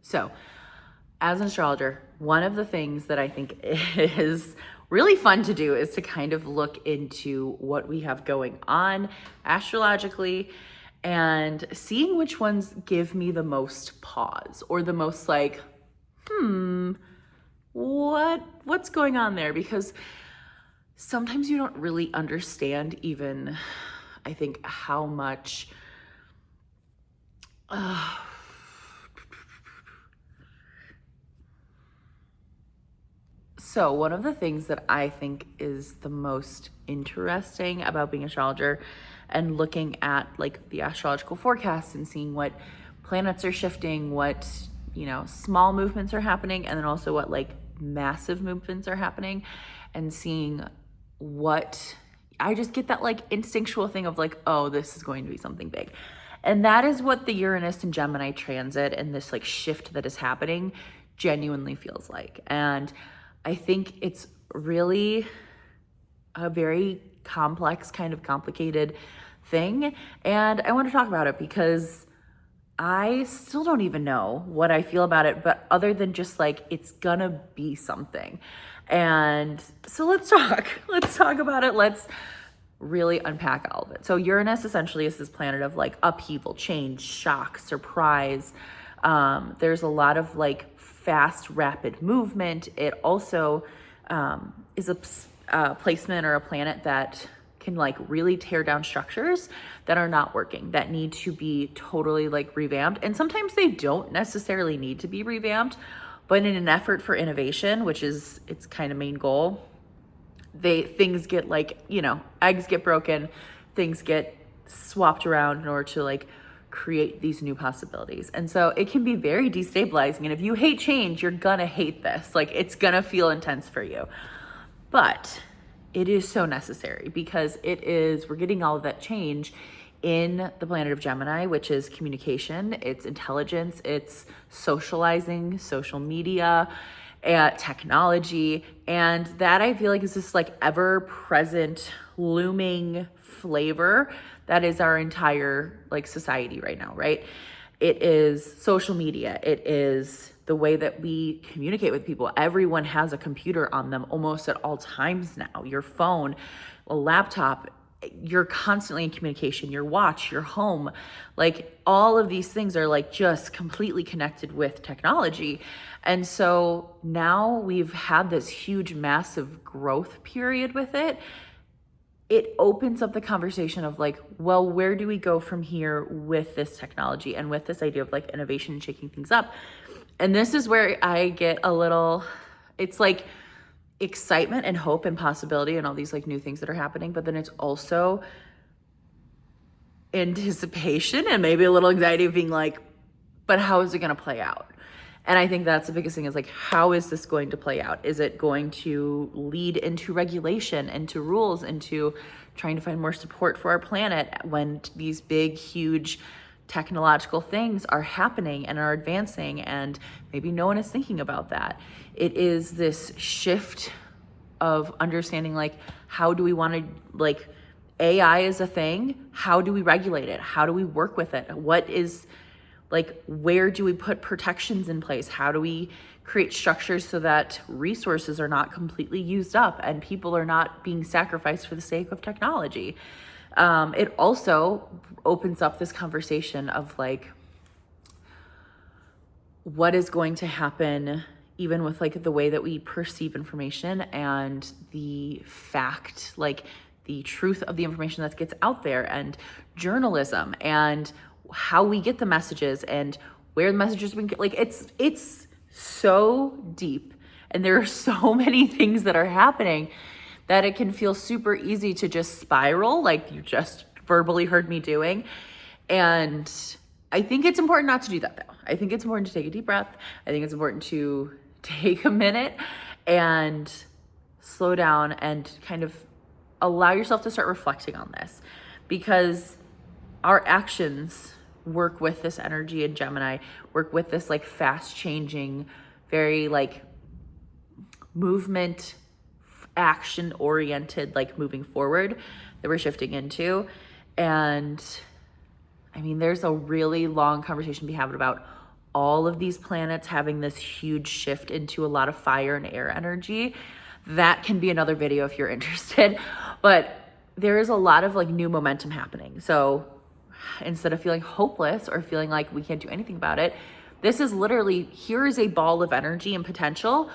So as an astrologer, one of the things that I think is really fun to do is to kind of look into what we have going on astrologically and seeing which ones give me the most pause or the most like, what's going on there? Because sometimes you don't really understand even, I think, how much So one of the things that I think is the most interesting about being an astrologer and looking at like the astrological forecasts and seeing what planets are shifting, what, small movements are happening, and then also what like massive movements are happening, and seeing what I just get that like instinctual thing of like, oh, this is going to be something big. And that is what the Uranus and Gemini transit and this like shift that is happening genuinely feels like. And I think it's really a very complex, kind of complicated thing. And I want to talk about it because I still don't even know what I feel about it, but other than just like, it's gonna be something. And so let's talk about it. Let's really unpack all of it. So Uranus essentially is this planet of like upheaval, change, shock, surprise. There's a lot of like fast, rapid movement. It also is a placement or a planet that can like really tear down structures that are not working, that need to be totally like revamped. And sometimes they don't necessarily need to be revamped, but in an effort for innovation, which is its kind of main goal, things get like, eggs get broken, things get swapped around in order to like create these new possibilities. And so it can be very destabilizing. And if you hate change, you're gonna hate this. Like it's gonna feel intense for you. But it is so necessary because we're getting all of that change in the planet of Gemini, which is communication, it's intelligence, it's socializing, social media, technology. And that I feel like is this like ever present looming flavor that is our entire like society right now, right? It is social media. It is the way that we communicate with people. Everyone has a computer on them almost at all times now. Your phone, a laptop, you're constantly in communication, your watch, your home, like all of these things are like just completely connected with technology. And so now we've had this huge, massive growth period with it. It opens up the conversation of like, well, where do we go from here with this technology and with this idea of like innovation and shaking things up? And this is where I get a little, it's like excitement and hope and possibility and all these like new things that are happening, but then it's also anticipation and maybe a little anxiety of being like, but how is it going to play out? And I think that's the biggest thing is like, how is this going to play out? Is it going to lead into regulation, into rules, into trying to find more support for our planet when these big, huge technological things are happening and are advancing and maybe no one is thinking about that? It is this shift of understanding like, how do we want to like, AI is a thing. How do we regulate it? How do we work with it? What is like, where do we put protections in place? How do we create structures so that resources are not completely used up and people are not being sacrificed for the sake of technology? It also opens up this conversation of like, what is going to happen even with like the way that we perceive information and the fact, like the truth of the information that gets out there, and journalism and how we get the messages and where the messages we get. Like it's so deep and there are so many things that are happening that it can feel super easy to just spiral like you just verbally heard me doing. And I think it's important not to do that though. I think it's important to take a deep breath. I think it's important to take a minute and slow down and kind of allow yourself to start reflecting on this, because our actions work with this energy in Gemini, work with this like fast changing, very like movement, action oriented, like moving forward that we're shifting into. And I mean, there's a really long conversation to be had about all of these planets having this huge shift into a lot of fire and air energy. That can be another video if you're interested, but there is a lot of like new momentum happening. So instead of feeling hopeless or feeling like we can't do anything about it, this is literally, here is a ball of energy and potential.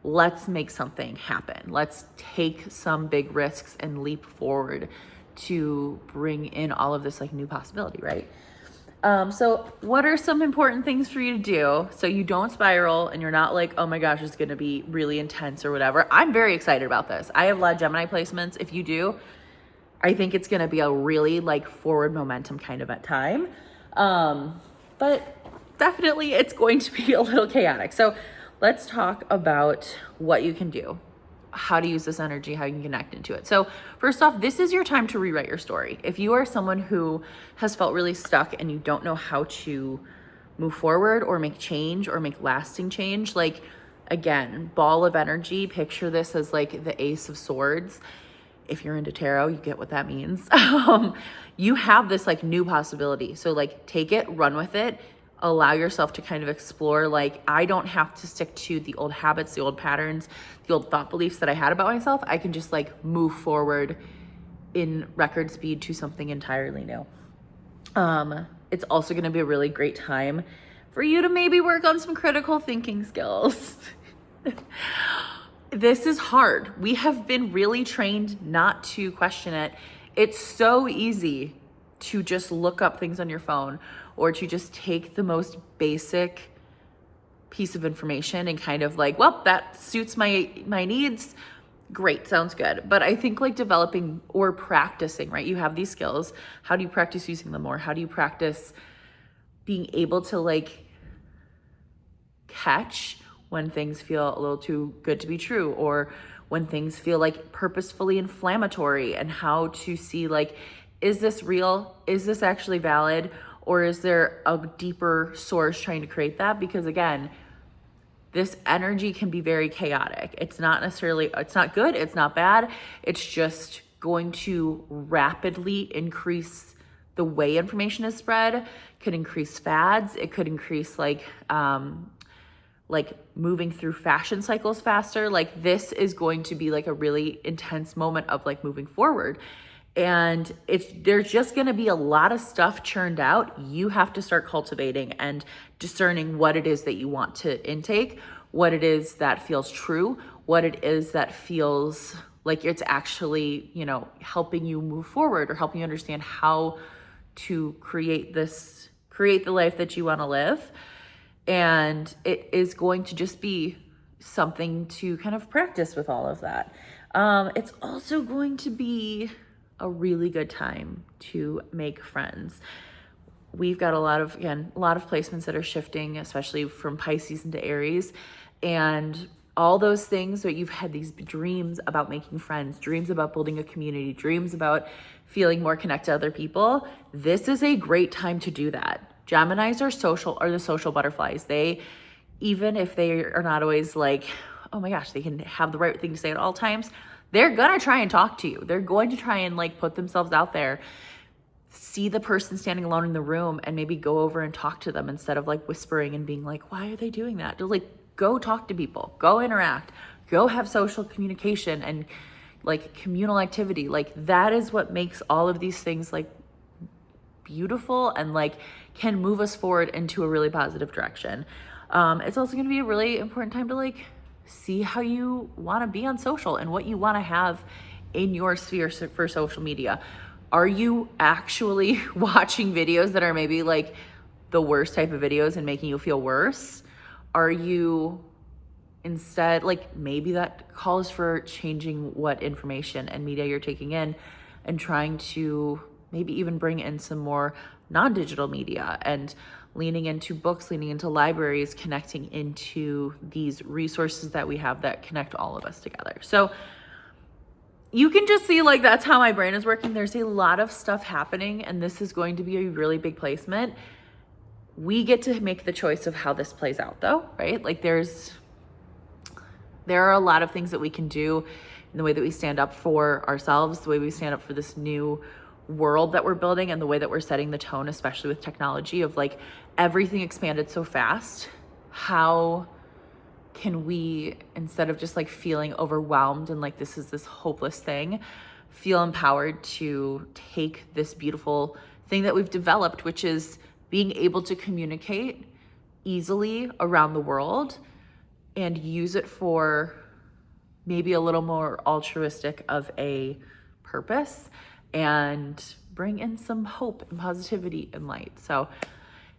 Let's make something happen. Let's take some big risks and leap forward to bring in all of this like new possibility, right? So what are some important things for you to do so you don't spiral and you're not like, oh my gosh, it's going to be really intense or whatever? I'm very excited about this. I have a lot of Gemini placements. If you do, I think it's going to be a really like forward momentum kind of at time. But definitely it's going to be a little chaotic. So let's talk about what you can do, how to use this energy, how you can connect into it. So first off, this is your time to rewrite your story. If you are someone who has felt really stuck and you don't know how to move forward or make change or make lasting change, like again, ball of energy, picture this as like the Ace of Swords. If you're into tarot, you get what that means. You have this like new possibility. So like take it, run with it, allow yourself to kind of explore, like, I don't have to stick to the old habits, the old patterns, the old thought beliefs that I had about myself. I can just like move forward in record speed to something entirely new. It's also going to be a really great time for you to maybe work on some critical thinking skills. This is hard. We have been really trained not to question it. It's so easy to just look up things on your phone or to just take the most basic piece of information and kind of like, well, that suits my needs. Great, sounds good. But I think like developing or practicing, right? You have these skills. How do you practice using them more? How do you practice being able to like catch when things feel a little too good to be true, or when things feel like purposefully inflammatory, and how to see like, is this real? Is this actually valid? Or is there a deeper source trying to create that? Because again, this energy can be very chaotic. It's not necessarily, it's not good, it's not bad. It's just going to rapidly increase the way information is spread, could increase fads. It could increase like moving through fashion cycles faster. Like this is going to be like a really intense moment of like moving forward. And if there's just going to be a lot of stuff churned out, you have to start cultivating and discerning what it is that you want to intake, what it is that feels true, what it is that feels like it's actually, you know, helping you move forward or helping you understand how to create the life that you want to live. And it is going to just be something to kind of practice with all of that. It's also going to be a really good time to make friends. We've got a lot of placements that are shifting, especially from Pisces into Aries, and all those things that you've had these dreams about making friends, dreams about building a community, dreams about feeling more connected to other people. This is a great time to do that. Geminis are the social butterflies. They, even if they are not always like, oh my gosh, they can have the right thing to say at all times, they're gonna try and talk to you. They're going to try and like put themselves out there, see the person standing alone in the room and maybe go over and talk to them instead of like whispering and being like, why are they doing that? Just like go talk to people, go interact, go have social communication and like communal activity. Like that is what makes all of these things like beautiful and like can move us forward into a really positive direction. It's also going to be a really important time to like see how you want to be on social and what you want to have in your sphere for social media. Are you actually watching videos that are maybe like the worst type of videos and making you feel worse? Are you instead, like maybe that calls for changing what information and media you're taking in and trying to maybe even bring in some more non-digital media and leaning into books, leaning into libraries, connecting into these resources that we have that connect all of us together. So you can just see like that's how my brain is working. There's a lot of stuff happening and this is going to be a really big placement. We get to make the choice of how this plays out though, right? Like there are a lot of things that we can do in the way that we stand up for ourselves, the way we stand up for this new world that we're building and the way that we're setting the tone, especially with technology, of like everything expanded so fast. How can we, instead of just like feeling overwhelmed and like this is this hopeless thing, feel empowered to take this beautiful thing that we've developed, which is being able to communicate easily around the world and use it for maybe a little more altruistic of a purpose and bring in some hope and positivity and light. So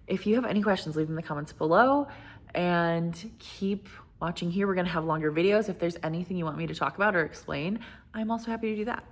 if you have any questions, leave them in the comments below and keep watching here. We're gonna have longer videos. If there's anything you want me to talk about or explain, I'm also happy to do that.